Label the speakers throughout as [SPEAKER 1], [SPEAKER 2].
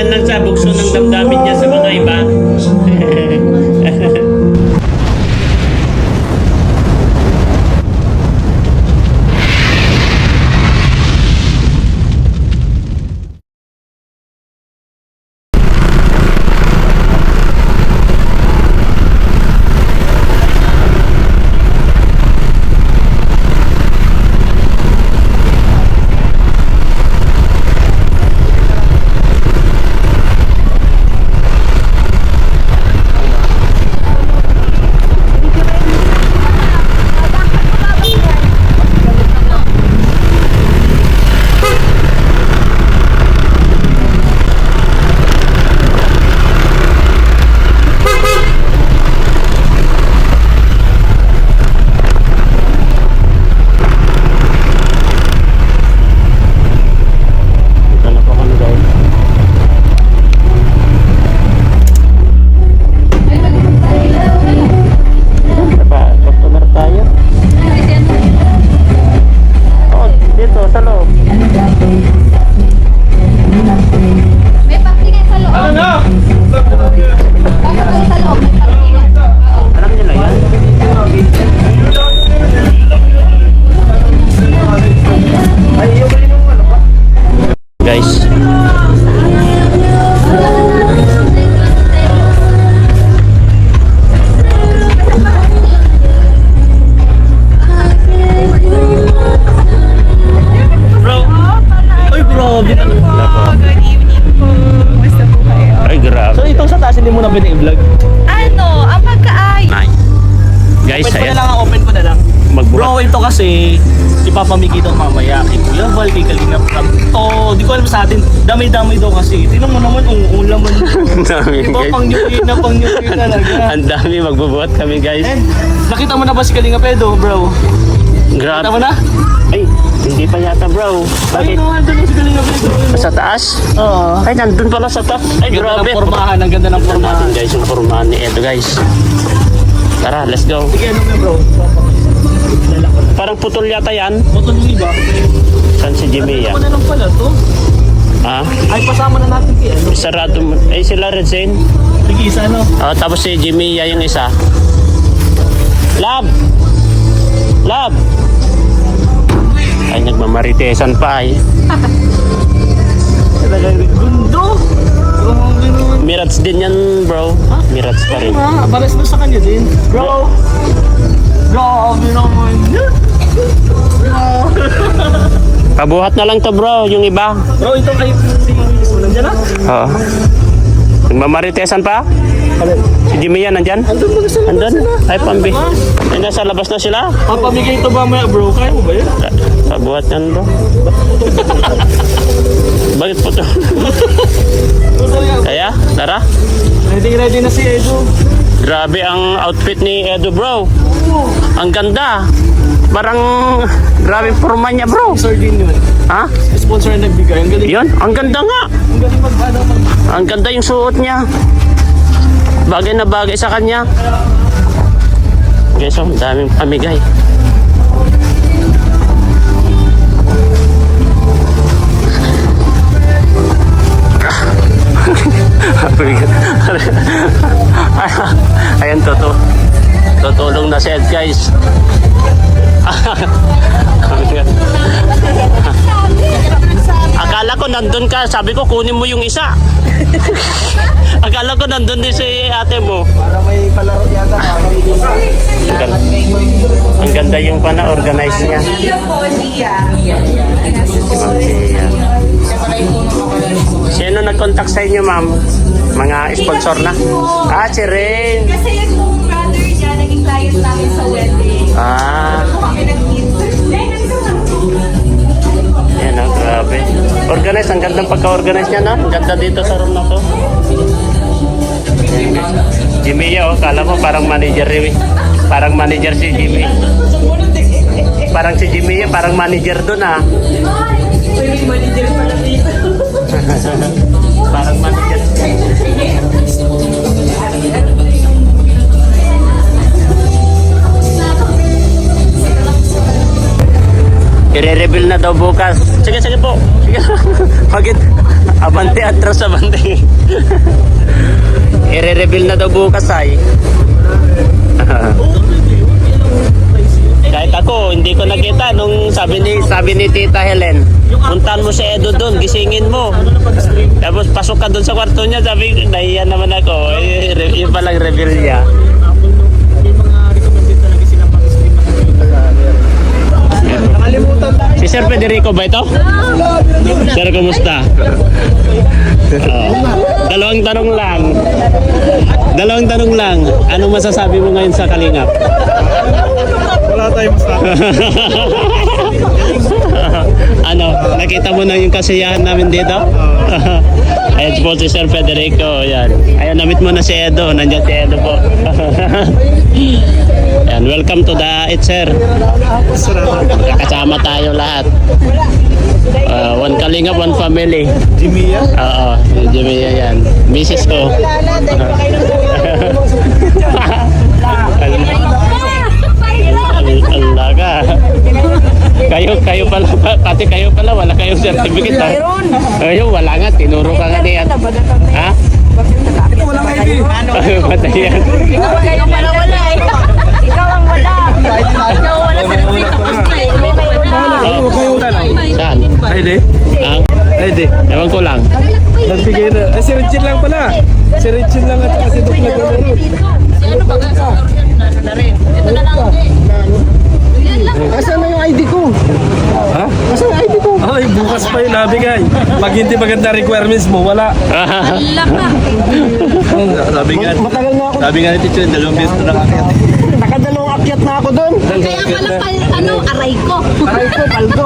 [SPEAKER 1] ganyan lang sa bukso ng damdamin niya sa mga iba. Guys, bro. Ay, grabe.
[SPEAKER 2] Good evening po. Basta po kayo.
[SPEAKER 1] Ay, grabe.
[SPEAKER 3] So itong sa taas hindi mo na pwede i-vlog?
[SPEAKER 2] Ano, ang pagkaay.
[SPEAKER 1] Nice. Guys,
[SPEAKER 3] Open ko na
[SPEAKER 1] ayan.
[SPEAKER 3] lang, open ko na lang.
[SPEAKER 1] Magbuhat.
[SPEAKER 3] Bro, ito kasi ipapamigay daw mamaya kay Kuya Val, kay Kalingap Rab. To, di ko alam sa atin, damay-damay daw kasi. Tingnan mo naman, ang laman nito.
[SPEAKER 1] Dami,
[SPEAKER 3] Diba,
[SPEAKER 1] guys.
[SPEAKER 3] pang-nyuki talaga.
[SPEAKER 1] Ang dami, magbubuhat kami, guys.
[SPEAKER 3] And, nakita mo na ba si Kalingap Edo, bro?
[SPEAKER 1] Grabe.
[SPEAKER 3] Nakita mo na?
[SPEAKER 1] Ay, hindi pa yata, bro.
[SPEAKER 3] Ay,
[SPEAKER 1] Bakit?
[SPEAKER 3] no, andun yung si Kalingap Edo.
[SPEAKER 1] Sa taas?
[SPEAKER 3] Oo.
[SPEAKER 1] Ay, nandun pala sa taas. Ay,
[SPEAKER 3] Ganda
[SPEAKER 1] grabe.
[SPEAKER 3] ng pormahan, ang ganda ng
[SPEAKER 1] Tignan
[SPEAKER 3] pormahan.
[SPEAKER 1] natin, guys, yung pormahan ni Edo, guys. Tara, let's go.
[SPEAKER 3] Sige, ano mo, bro?
[SPEAKER 1] Parang putol yata yan.
[SPEAKER 3] Moto yung iba.
[SPEAKER 1] Saan si Jimmy
[SPEAKER 3] Ano
[SPEAKER 1] yan?
[SPEAKER 3] na lang pala to?
[SPEAKER 1] Ha?
[SPEAKER 3] Ay, pasama na natin kay ano.
[SPEAKER 1] Sarado mo. Ay, sila Red Zane.
[SPEAKER 3] Sige, isa ano?
[SPEAKER 1] Oh, tapos si Jimmy yung isa. Lab! Lab! Ay, nagmamaritesan pa ay.
[SPEAKER 3] Talagang gundo. Grabe naman.
[SPEAKER 1] Mirats din yan, bro. Mirats pa rin.
[SPEAKER 3] Ah, balas na sa kanya din. Bro! Grabe naman yun.
[SPEAKER 1] Pabuhat na lang to, bro, yung iba.
[SPEAKER 3] Bro, ito kay si nandiyan na?
[SPEAKER 1] Oo. Nagmamaritesan pa? Si Jimmy yan, nandyan?
[SPEAKER 3] Andun ba sa labas
[SPEAKER 1] Andun?
[SPEAKER 3] sila?
[SPEAKER 1] Ay, pambi. Ay, nasa labas na sila.
[SPEAKER 3] Papamigay ito ba maya, bro? Kaya mo ba yun?
[SPEAKER 1] Pabuhat yan, bro. Bakit po to? Kaya, tara.
[SPEAKER 3] Ready na si Edo.
[SPEAKER 1] Grabe ang outfit ni Edo, bro. Ang ganda. Parang grabe forma niya, bro.
[SPEAKER 3] Sponsor din yun.
[SPEAKER 1] Ha?
[SPEAKER 3] Sponsor na nagbigay. Ang galing.
[SPEAKER 1] Yun, ang ganda nga.
[SPEAKER 3] Ang galing mag.
[SPEAKER 1] Ang ganda yung suot niya. Bagay na bagay sa kanya. Guys, ang daming pamigay. Ayan, tutulong na si Ed, guys. Akala ko nandun ka, sabi ko kunin mo yung isa. Akala ko nandun din si ate mo.
[SPEAKER 3] Para may palaro yata.
[SPEAKER 1] Ang ganda yung pana-organize niya. Sino nag-contact sa inyo, ma'am? Mga sponsor na? Ah, si Rain.
[SPEAKER 2] Kasi yung brother niya, naging client namin sa wedding.
[SPEAKER 1] Ah,
[SPEAKER 2] Ako kami nag-meet.
[SPEAKER 1] yan ang grabe. Organize, ang gandang pagka-organize niya, no? Ang ganda dito sa room na to. Yan, guys. Jimmy, oh, kala mo parang manager eh. Parang manager si Jimmy. Parang si Jimmy, parang manager doon, ah.
[SPEAKER 2] May manager pala dito.
[SPEAKER 1] Parang manager. I-reveal na daw bukas. Sige, sige po. Sige. Bakit? Abante atras, abante. I-reveal na daw bukas ay. Kahit ako, hindi ko nakita nung sabi ni Tita Helen, puntahan mo si Edo doon, gisingin mo. Tapos pasok ka doon sa kwarto niya, sabi, nahiya naman ako. Yung palang reveal niya.
[SPEAKER 3] May mga recommended talaga silang pang-stream.
[SPEAKER 1] Si Sir Federico ba ito? Sir, kumusta? Dalawang tanong lang. Anong masasabi mo ngayon sa Kalingap?
[SPEAKER 3] Wala tayong masabi.
[SPEAKER 1] Ano, nakita mo na yung kasiyahan namin dito? Ayan po si Sir Federico. Ayan. Ayan, namit mo na si Edo. Nandiyan si Edo po. Ayan, welcome to the It, Sir. Kasama tayo lahat. One Kalingap, one family.
[SPEAKER 3] Jimmy yan?
[SPEAKER 1] Oo, si Jimmy yan. Misis ko. Allah ka. Kayo pala, pati kayo pala, wala kayong certificate ha? Ayun, wala nga, tinuro ka nga niyan. Ha?
[SPEAKER 3] Walang ID.
[SPEAKER 1] Patay yan.
[SPEAKER 2] Ikaw pala wala eh. Ikaw ang wala. Ikaw wala sa
[SPEAKER 3] Huwag kayo wala.
[SPEAKER 1] Saan?
[SPEAKER 3] ID?
[SPEAKER 1] Ang?
[SPEAKER 3] ID.
[SPEAKER 1] Ewan ko lang.
[SPEAKER 3] Nagbigay na. Ay, si Richard lang pala. Si Richard lang at si Doc na gano'n.
[SPEAKER 2] Ano ba? Na rin. Ito na lang.
[SPEAKER 3] Asan na yung ID ko? Ha? Asan yung ID ko? Ay, bukas pa yun nabigay. Pag hindi maganda requirements mo, wala.
[SPEAKER 2] Alak na.
[SPEAKER 3] Sabi nga. Matagal na ako. Sabi nga ni Teacher, 2 beses na nakakyat. Nakadalawang akyat na ako doon.
[SPEAKER 2] Kaya pala aray ko.
[SPEAKER 3] Aray ko, paldo.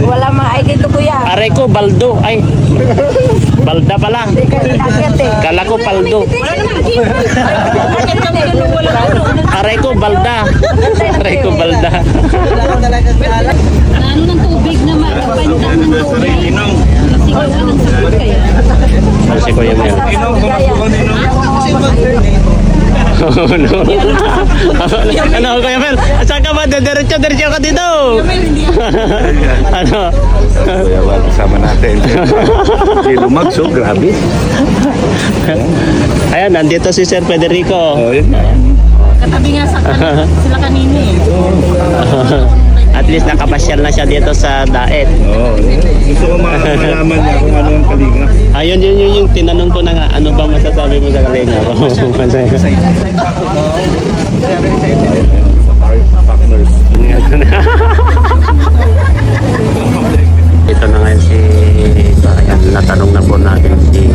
[SPEAKER 2] Wala mga ID to kuya.
[SPEAKER 1] Aray ko, baldo. Ay, balda pala. Kala ko paldo. Aray ko, balda. Aray ko, balda.
[SPEAKER 2] Ano ng tubig naman? Kapalitan ng tubig. Sigawan ng sagot kaya.
[SPEAKER 1] Ano si Kuya Mel? Oh, no. Ano, Kuya Mel? Saan ka ba? Diretso ka dito. Ano?
[SPEAKER 4] Kuya Wal, kasama natin. Si Lumagso, grabe.
[SPEAKER 1] Ayan, nandito si Sir Federico.
[SPEAKER 4] Oh, yun.
[SPEAKER 2] Katabi nga sa sila kanina eh.
[SPEAKER 1] At least nakapasyal na siya dito sa Daet.
[SPEAKER 4] Oh, gusto ko malaman niya kung ano ang Kalingap.
[SPEAKER 1] Ayun, yun yung tinanong ko na nga, ano ba masasabi mo sa Kalingap?
[SPEAKER 4] Partners.
[SPEAKER 1] Ito na ngayon si, ayan, natanong na po natin si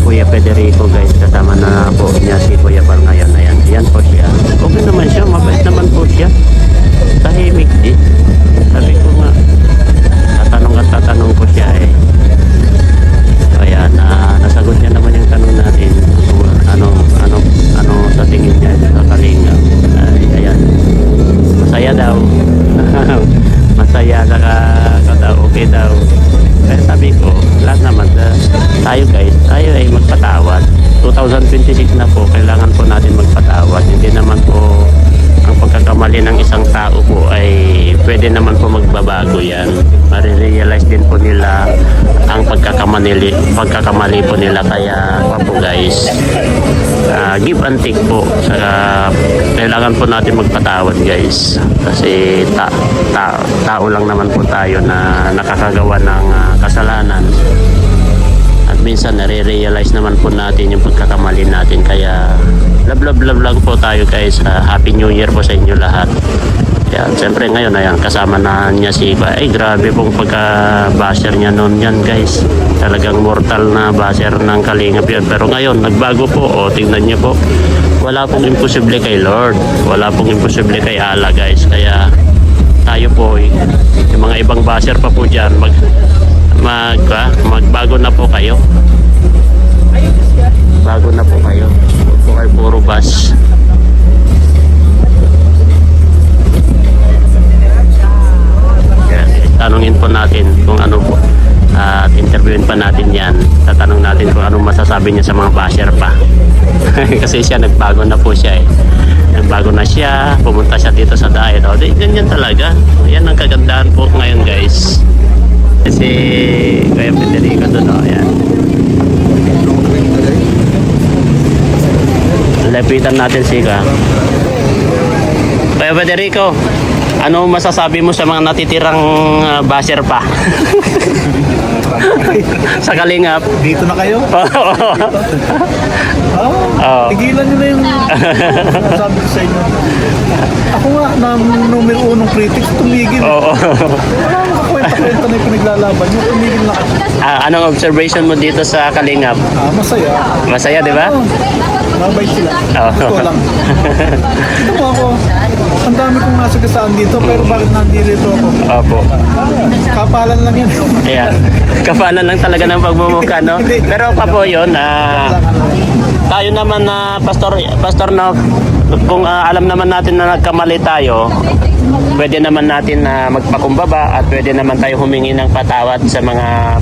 [SPEAKER 1] Kuya Federico, guys. Kasama na po niya si Kuya Bal ngayon. Ayan, yan po siya. Okay naman siya, mabait naman po siya. Tahimik din. Sabi ko nga, tatanong ko siya eh. Ayan, nasagot niya naman yung tanong natin. Ano sa tingin niya sa Kalingap. Ayan, masaya daw. Masaya, okay daw. Pero sabi ko, lahat naman, tayo guys, tayo ay magpatawad. 2026 na po, kailangan po natin magpatawad. Hindi naman po ang pagkakamali ng isang tao po ay pwede naman po magbabago yan. Marirealize din po nila ang pagkakamali po nila. Kaya po guys, give and take po. Kailangan po natin magpatawad guys. Kasi tao lang naman po tayo na nakakagawa ng kasalanan. At minsan nare-realize naman po natin yung pagkakamali natin. Kaya love lang po tayo guys. Happy New Year po sa inyo lahat. Yan, siyempre ngayon ayan, kasama na niya si Iba. Ay grabe pong pagka-basher niya noon yan guys. Talagang mortal na basher ng Kalingap yun. Pero ngayon nagbago po. O tingnan niyo po. Wala pong imposible kay Lord. Wala pong imposible kay Allah guys. Kaya tayo po yung mga ibang basher pa po dyan magbago na po kayo. Bago na po kayo. Huwag po kayo puro bas. Tanungin po natin kung ano po at interview interviewin pa natin yan. Tatanong natin kung anong masasabi niya sa mga basher pa. Kasi siya, nagbago na po siya eh. Nagbago na siya, pumunta siya dito sa diet. O, ganyan talaga. Yan ang kagandahan po ngayon, guys. Kasi Kuya Federico doon, o, yan. Lapitan natin sika. Kuya Federico, ano masasabi mo sa mga natitirang basher pa? Sa Kalingap.
[SPEAKER 5] Dito na kayo?
[SPEAKER 1] Oo.
[SPEAKER 5] Tigilan nyo na yung sabi ko sa inyo. Ako nga, na numero unong critics, tumigil.
[SPEAKER 1] Oo.
[SPEAKER 5] Wala makakwenta-kwenta na yung pinaglalaban nyo, tumigil na kayo.
[SPEAKER 1] Anong observation mo dito sa Kalingap?
[SPEAKER 5] Masaya.
[SPEAKER 1] Masaya, di ba?
[SPEAKER 5] Mabait sila.
[SPEAKER 1] Oo.
[SPEAKER 5] Ito lang. Ito mo ako. Ang dami kong nasagasaan dito, pero bakit nandito ako?
[SPEAKER 1] Opo.
[SPEAKER 5] Kapalan lang yan.
[SPEAKER 1] Ayan. Kapanan lang talaga ng pagmumukha, no? Pero pa po yun, tayo naman na pastor na kung alam naman natin na nagkamali tayo, pwede naman natin na magpakumbaba at pwede naman tayo humingi ng patawad sa mga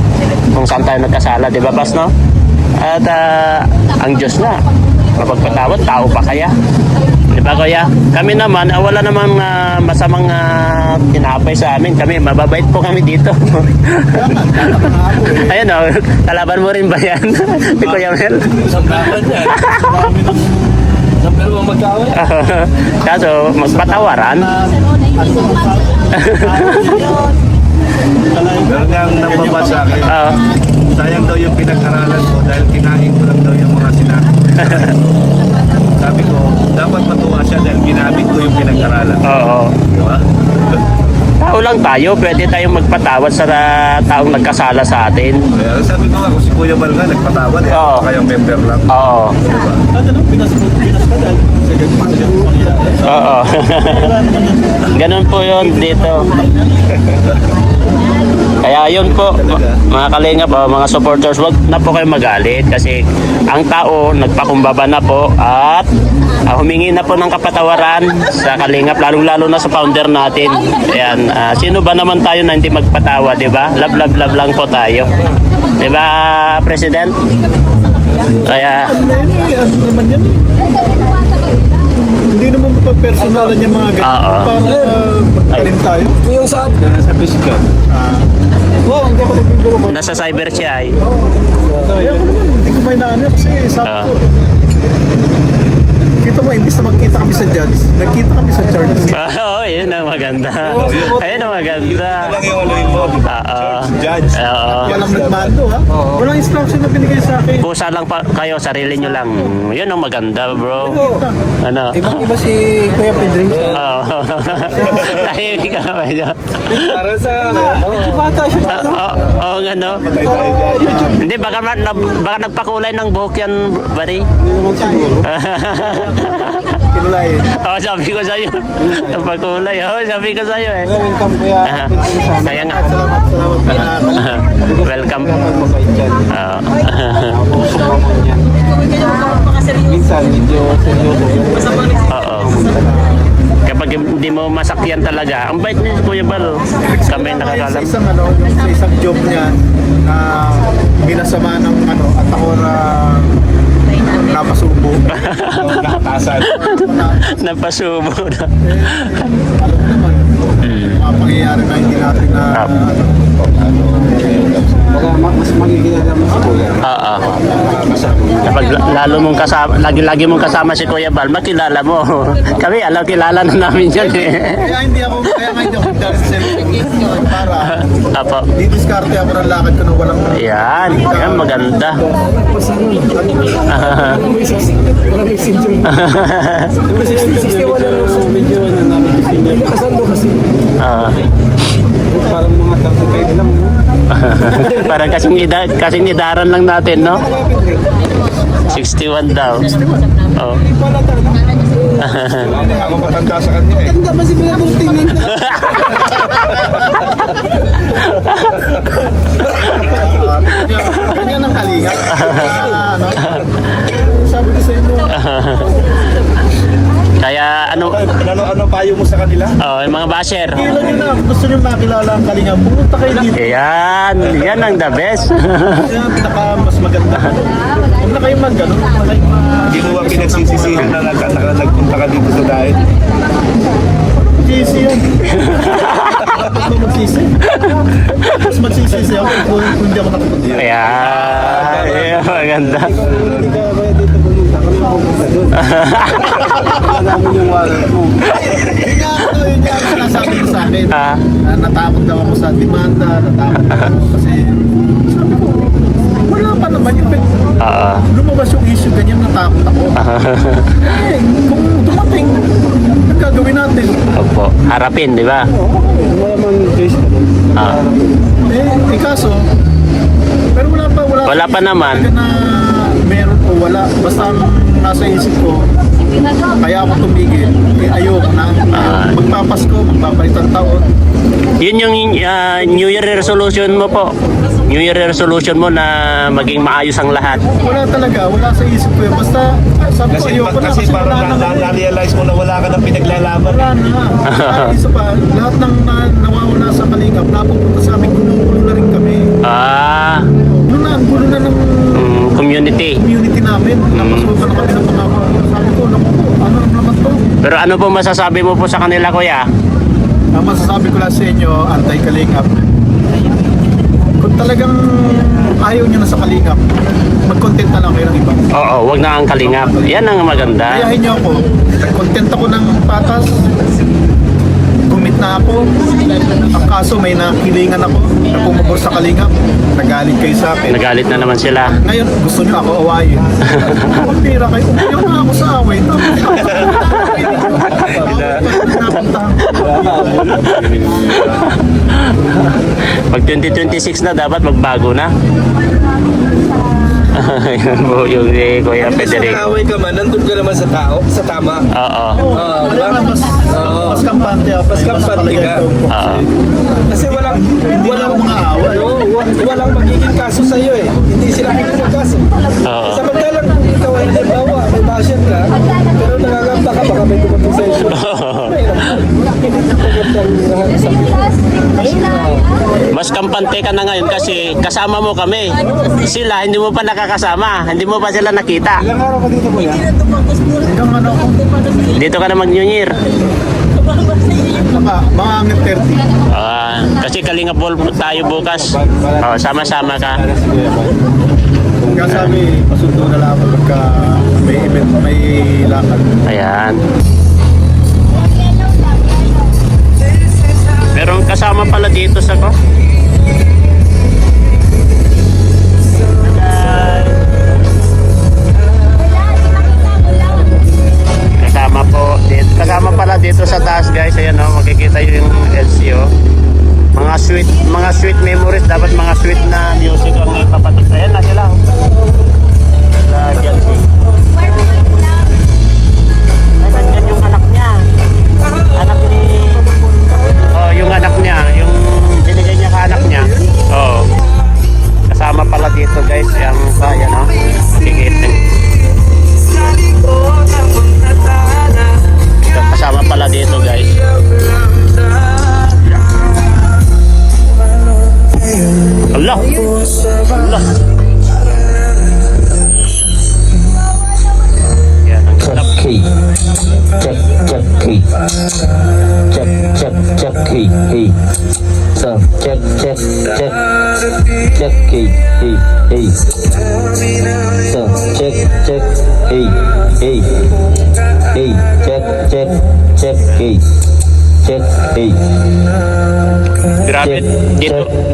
[SPEAKER 1] kung saan tayo nagkasala, di ba, Pas, no? At ang Diyos na mapagpatawad, tao pa kaya? Di ba, Kuya? Kami naman, wala namang masamang tinapay sa amin. Kami, mababait po kami dito. Ayan o, kalaban mo rin ba yan? Si Kuya Mel?
[SPEAKER 3] Sabraman yan. Sabraman mo magkawin.
[SPEAKER 1] Kaso, magpatawaran.
[SPEAKER 4] Pero nga ang nababa sa akin,
[SPEAKER 1] Oo.
[SPEAKER 4] sayang daw yung pinag-aralan ko dahil kinain ko lang daw yung mga sinabi. Sabi ko, dapat matuwa siya dahil ginamit ko yung pinag-aralan.
[SPEAKER 1] Oo.
[SPEAKER 4] Di ba?
[SPEAKER 1] Tao lang tayo, pwede tayong magpatawad sa taong nagkasala sa atin.
[SPEAKER 4] Kaya sabi ko nga, kung si Kuya Bal nga nagpatawad, eh,
[SPEAKER 1] Oo.
[SPEAKER 4] ako kayong member lang.
[SPEAKER 1] Oo.
[SPEAKER 4] Diba?
[SPEAKER 5] Pinas ka dahil
[SPEAKER 1] Oo. Ganun po yun dito. Kaya yun po, mga kalingap, mga supporters, wag na po kayo magalit kasi ang tao nagpakumbaba na po at humingi na po ng kapatawaran sa kalingap, lalong-lalo na sa founder natin. Ayan, sino ba naman tayo na hindi magpatawa, di ba? Love lang po tayo. Di ba, President? Kaya,
[SPEAKER 5] ano naman yan? Hindi naman mapag-personalan yung mga ganyan.
[SPEAKER 1] Oo.
[SPEAKER 5] Para magtalim tayo.
[SPEAKER 3] Yung saan?
[SPEAKER 4] Sa physical.
[SPEAKER 5] Oo, hindi ako nagbibiro ko.
[SPEAKER 1] nasa cyber siya ay.
[SPEAKER 5] Kaya ko naman, hindi ko may naano kasi sabi ko. Kita mo, imbis na magkita kami sa judge, nagkita kami sa charges.
[SPEAKER 1] Oo, yun ang maganda. Ayun ang maganda.
[SPEAKER 4] Lang yung ano mo,
[SPEAKER 1] Oo.
[SPEAKER 4] judge.
[SPEAKER 1] Oo.
[SPEAKER 5] Walang nagmando ha. Walang instruction na binigay sa akin.
[SPEAKER 1] Pusa lang pa kayo, sarili nyo lang. Yun ang maganda, bro. Ano?
[SPEAKER 5] Ibang-iba si Kuya Pedring.
[SPEAKER 1] Oo. Tahimik ka ba dyan?
[SPEAKER 3] Para sa...
[SPEAKER 5] Bata siya.
[SPEAKER 1] Oo, ano? Hindi, baka nagpakulay ng buhok yan, buddy.
[SPEAKER 5] Kinulay.
[SPEAKER 1] Oo, sabi ko sa'yo. Nagpakulay. Oo, sabi ko sa'yo eh.
[SPEAKER 5] Welcome Kuya.
[SPEAKER 1] Kaya nga.
[SPEAKER 5] Salamat.
[SPEAKER 1] Welcome. Oo.
[SPEAKER 5] Minsan, medyo seryoso.
[SPEAKER 1] Oo. Kapag hindi mo masakyan talaga, ang bait niya si Kuya Bal. Kami
[SPEAKER 5] Sa
[SPEAKER 1] nakakalam.
[SPEAKER 5] isang sa isang job niya na minasama ng at ako na napasubo.
[SPEAKER 4] Nakatasan.
[SPEAKER 1] Napasubo na.
[SPEAKER 5] Alam mo naman, mga pangyayari na hindi natin na baka mas magigilala mo si Kuya.
[SPEAKER 1] Oo. Kapag lalo mong kasama, lagi mong kasama si Kuya Bal, makilala mo. Kami, kilala na namin yan eh.
[SPEAKER 5] Kaya nga hindi ako nagdari sa cellphone para
[SPEAKER 1] Apo.
[SPEAKER 5] didiskarte ako ng lakad ko na walang
[SPEAKER 1] Yan, yan maganda.
[SPEAKER 5] parang mga 35 lang.
[SPEAKER 1] Parang kasing idaran lang natin, no? 61 daw. Oh.
[SPEAKER 4] Ako matanda sa kanya eh.
[SPEAKER 5] Tanda ba si Kuya Bunting nito? Ganyan ang kalinga. Sabi ko sa inyo.
[SPEAKER 1] Kaya
[SPEAKER 4] Ano payo mo sa kanila?
[SPEAKER 1] Oh, yung mga basher.
[SPEAKER 5] Kailan nyo na, gusto nyo makilala ang Kalinga, pumunta kayo dito.
[SPEAKER 1] Yan ang the best.
[SPEAKER 5] Yan, pinaka mas maganda. Huwag na kayo mag-ano,
[SPEAKER 4] Hindi mo ba pinagsisisihan na nagpunta ka dito sa dahil?
[SPEAKER 5] magsisi yan. Bakit mo magsisi? Mas magsisisi ako kung hindi ako nakapunta.
[SPEAKER 1] Ayan, maganda.
[SPEAKER 5] Hindi ka ba dito pumunta? Kami pumunta doon. Alam yung wallet mo. Yun nga ang sinasabi ko sa akin.
[SPEAKER 1] Ah.
[SPEAKER 5] Natakot daw ako sa demanda, natakot ako kasi sabi ko, wala pa naman yung
[SPEAKER 1] Oo.
[SPEAKER 5] lumabas yung issue ganyan, natakot ako. Eh, kung dumating, gagawin natin.
[SPEAKER 1] Opo, harapin, di ba?
[SPEAKER 5] Wala man case.
[SPEAKER 1] Ah.
[SPEAKER 5] Kaso, pero
[SPEAKER 1] Wala pa naman.
[SPEAKER 5] talaga na meron o wala. Basta ang nasa isip ko, kaya ako tumigil. Ayoko na. Magpapasko, magpapalitan taon.
[SPEAKER 1] Yun yung New Year resolution mo po. New Year resolution mo na maging maayos ang lahat.
[SPEAKER 5] Wala talaga, wala sa isip ko yun. Basta, sabi ko, ayoko na.
[SPEAKER 4] Kasi parang
[SPEAKER 5] wala na.
[SPEAKER 4] na-realize mo na wala ka ng pinaglalaban.
[SPEAKER 5] Wala na. Isa pa, lahat ng nawawala sa Kalingap, napupunta sa amin, gulo na rin kami.
[SPEAKER 1] Ah,
[SPEAKER 5] Gulo na ng
[SPEAKER 1] community.
[SPEAKER 5] community namin. Napasukan na kami ng pangako. Sabi ko, naku, ano naman to?
[SPEAKER 1] Pero ano po masasabi mo po sa kanila, kuya?
[SPEAKER 5] Ang masasabi ko lang sa inyo, anti-Kalingap. Kung talagang ayaw nyo na sa Kalingap, mag-content na lang kayo ng iba.
[SPEAKER 1] Oo, wag na ang kalingap. Yan ang maganda.
[SPEAKER 5] Ayahin nyo ako. Content ako ng patas. Commit na ako. Ang kaso may nakilingan ako na pumabor sa Kalingap. Nagalit kayo sa akin.
[SPEAKER 1] Nagalit na naman sila.
[SPEAKER 5] Ngayon, gusto nyo ako awayin. Pagpira kayo, umayaw na ako sa away.
[SPEAKER 1] Pag 2026 na, dapat magbago na. Yan po yung Kuya Federico.
[SPEAKER 4] Away ka man, nandun ka naman sa tao, sa tama.
[SPEAKER 1] Oo.
[SPEAKER 5] Wala na, mas kampante ako.
[SPEAKER 4] Mas kampante ka.
[SPEAKER 1] Oo.
[SPEAKER 4] Kasi walang
[SPEAKER 5] Hindi na ako mga away.
[SPEAKER 4] walang magiging kaso sa iyo eh. Hindi sila magiging kaso.
[SPEAKER 1] Oo.
[SPEAKER 4] Samantalang kung ikaw ay halimbawa, may basher ka, pero nangangamba ka, baka may dumating sa issue.
[SPEAKER 1] Mas kampante ka na ngayon kasi kasama mo kami. Sila, hindi mo pa nakakasama. Hindi mo pa sila nakita.
[SPEAKER 4] Ilang araw ka dito po yan?
[SPEAKER 5] Hanggang ano ako,
[SPEAKER 1] Dito ka na mag-New Year.
[SPEAKER 5] mga hanggang 30.
[SPEAKER 1] Kasi Kalinga Ball tayo bukas. Oh, sama-sama ka.
[SPEAKER 5] Kaya sabi, pasundo na lang ako pagka may event, may lakad.
[SPEAKER 1] Ayan. Pero kasama pala dito sa ko. Kasama po dito. Kasama pala dito sa taas, guys. Ayan oh, makikita yung LCO. Mga sweet memories, dapat mga sweet na music ang ipapatok. Ayan na sila. Diyan si. Ay, nandiyan yung anak niya. Anak ni... Oh, yung anak niya. Yung binigay niya ka anak niya. Oh. Kasama pala dito, guys. Yung kaya, no? Gigiting. Kasama pala dito, guys. Allah. Allah. Yan, ang sarap.
[SPEAKER 6] Key. Check key. Check key. Hey. So check key. Hey. So check. Hey. Hey. Check key. Check. Hey.
[SPEAKER 1] Grabe.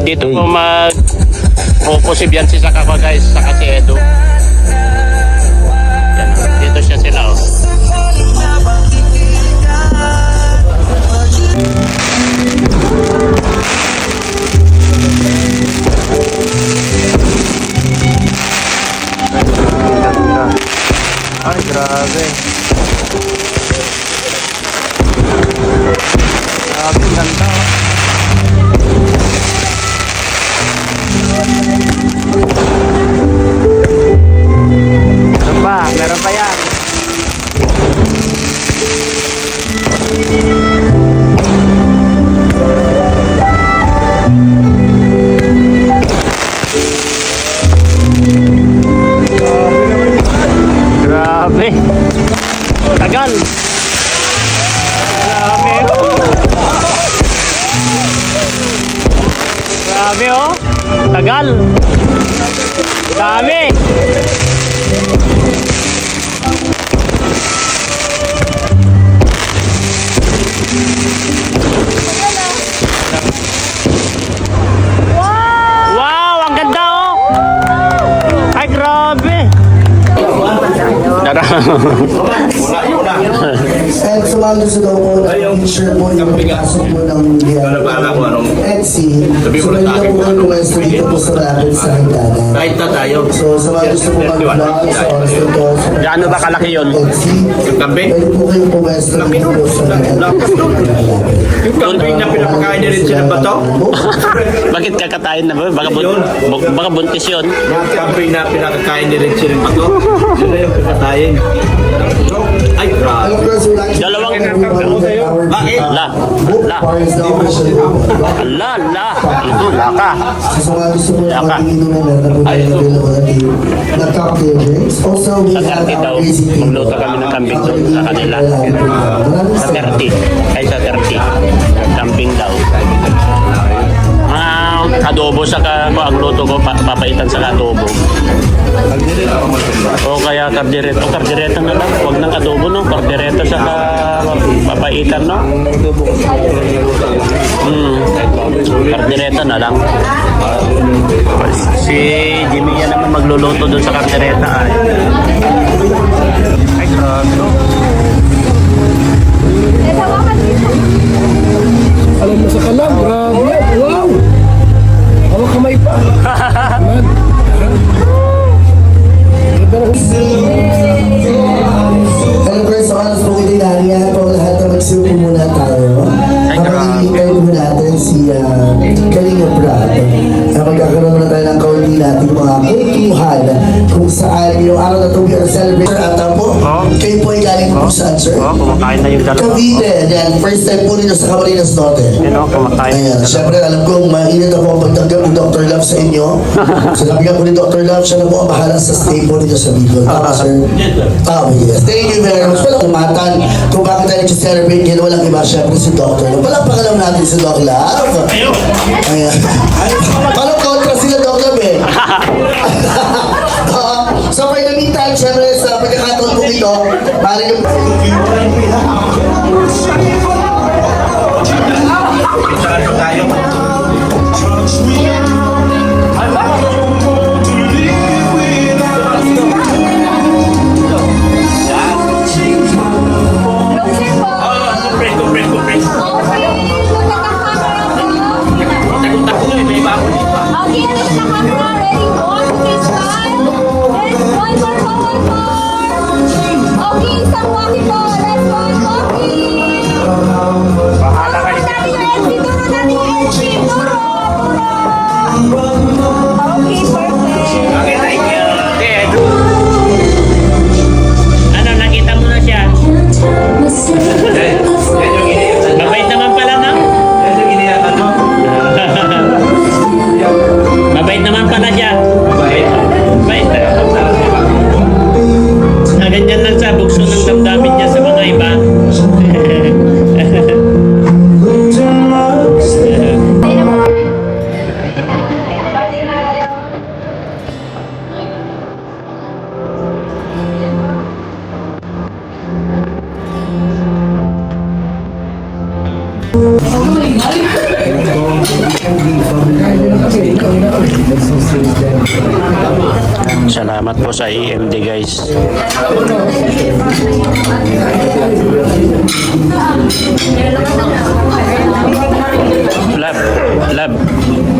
[SPEAKER 1] Dito po mag-focus yan si Sakaka, guys. Saka si Edo. Yan. Dito siya sila, oh. Ay, grabe. Grabe, ganda, oh. Meron pa yan. Tagal. Dami. Wow, ang ganda oh. Ay, grabe.
[SPEAKER 7] And sumalo sa daw po, sure po yung pasok po ng Etsy. So, may daw po yung pwesto dito po sa rapid sa hagdanan.
[SPEAKER 4] Kahit na tayo.
[SPEAKER 7] So, sa mga gusto po mag-vlog sa oras nito,
[SPEAKER 1] Gaano ba kalaki yun?
[SPEAKER 7] Etsy,
[SPEAKER 4] Kambing?
[SPEAKER 7] pwede po kayong pwesto dito po sa hagdanan.
[SPEAKER 4] Yung kambing na pinapakain niya rin sila ba to?
[SPEAKER 1] Bakit kakatayin na ba? Baka buntis yun.
[SPEAKER 4] Yung kambing na pinapakain niya rin sila ba to? Yun na yung pinakain. Ay, grabe.
[SPEAKER 7] Hello, girls, we'd like to
[SPEAKER 1] Dalawang-
[SPEAKER 7] thank everybody that our
[SPEAKER 4] Bakit?
[SPEAKER 1] La.
[SPEAKER 7] book
[SPEAKER 1] La.
[SPEAKER 7] bar is now officially open.
[SPEAKER 1] La. Ito, laka.
[SPEAKER 7] So, sa mga gusto po na
[SPEAKER 1] Yaka.
[SPEAKER 7] mag-inuman, meron na po tayo available na cocktail drinks. Also, we
[SPEAKER 1] Sa
[SPEAKER 7] have
[SPEAKER 1] 30 daw,
[SPEAKER 7] our crazy table.
[SPEAKER 1] magluto kami ng kambing doon sa kanila.
[SPEAKER 7] Maraming
[SPEAKER 1] Sa
[SPEAKER 7] salamat.
[SPEAKER 1] 30. Ay, sa 30. Camping daw. Adobo sa ang luto ko, papaitan sa adobo. O kaya kardireto. Kardireto na lang. Huwag ng adobo, no? Kardireto sa papaitan, no? Kardireto na lang. Si Jimmy yan naman magluluto doon sa kardireta. Ay, grabe.
[SPEAKER 8] Alam mo sa kalam, grabe. Wow! Hawak kamay pa.
[SPEAKER 7] Hello guys, so alas po kayo nariyan po lahat na magsuko muna tayo. Kapag-i-interview po natin si Kalinga Brad. Magkakaroon muna tayo ng kaunti natin mga kwentuhan kung saan yung araw na ito we are celebrating at po. Kayo po ay galing po saan, sir?
[SPEAKER 1] Kumakain na yung dalawa.
[SPEAKER 7] Cavite. Yan, first time po ninyo sa Camarines Norte.
[SPEAKER 1] Kumakain.
[SPEAKER 7] Ayan, syempre alam kong mainit na po ang pagtanggap ni Dr. Love sa inyo. Sabi nga po ni Dr. Love, siya na po ang bahala sa stay po ninyo sa Bicol. Tama, sir? Yes. Thank you very much. Walang umatan kung bakit tayo nag-celebrate yan. Walang iba, syempre si Dr. Love. Walang pangalam natin si Dr. Love. Ayan. Walang kontra sila Dr. Love eh. So for the meantime, syempre sa pagkakataon po ito, maaari yung...
[SPEAKER 1] Ano, nakita mo na siya? Mabait naman pala, no? Mabait naman pala siya. Mabait. Ganyan lang sa bukso ng damdamin niya sa mga iba. Salamat po sa EMD guys. Lab.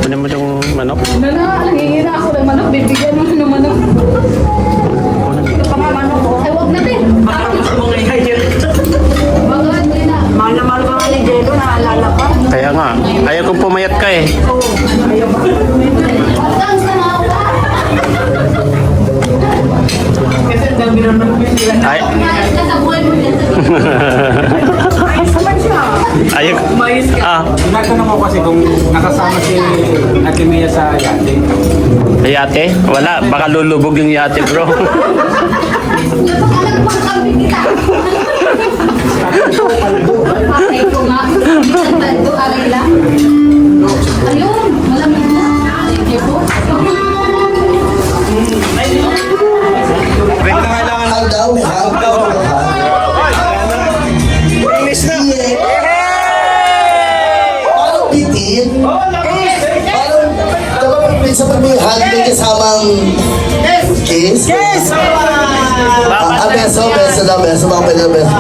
[SPEAKER 1] Kunin mo yung manok.
[SPEAKER 2] Nangihingi na ako ng manok. Bibigyan mo ng manok. Ito pa nga manok ko. Ay, huwag na din. Mahal na mahal ka nga ni Jello. Naalala ka.
[SPEAKER 1] Kaya nga, ayaw kong pumayat ka eh. Ay. Ayaw.
[SPEAKER 8] Tinatanong ko kasi kung nakasama si Ate Mia sa yate.
[SPEAKER 1] Yate? Wala. Baka lulubog yung yate bro.
[SPEAKER 2] Ayun, malamig na.
[SPEAKER 7] sa pagmihag, may kasamang kiss? Kiss! Beso daw, beso. Baka pwede na beso.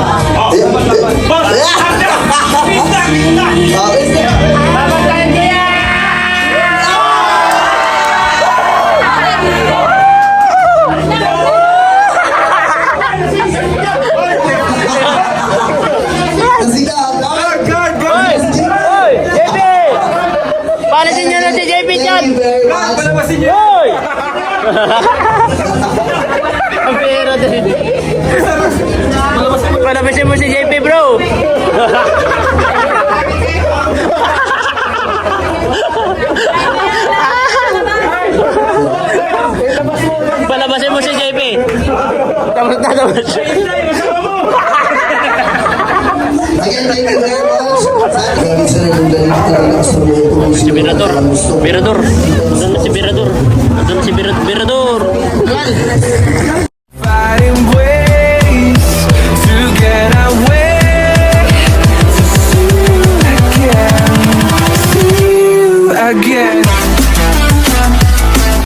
[SPEAKER 1] Panasin nyo na si JP dyan!
[SPEAKER 7] Thank you very much.
[SPEAKER 1] Hoy! Ang pera din. Panasin mo si JP, bro! Palabasin mo si JP. Tapos na, tapos.
[SPEAKER 7] Again, thank you very much. Grabe sa nagagaling talaga sa buhay ko.
[SPEAKER 1] Si Mirador. Mirador. Doon na si Mirador. Doon na si Mirador.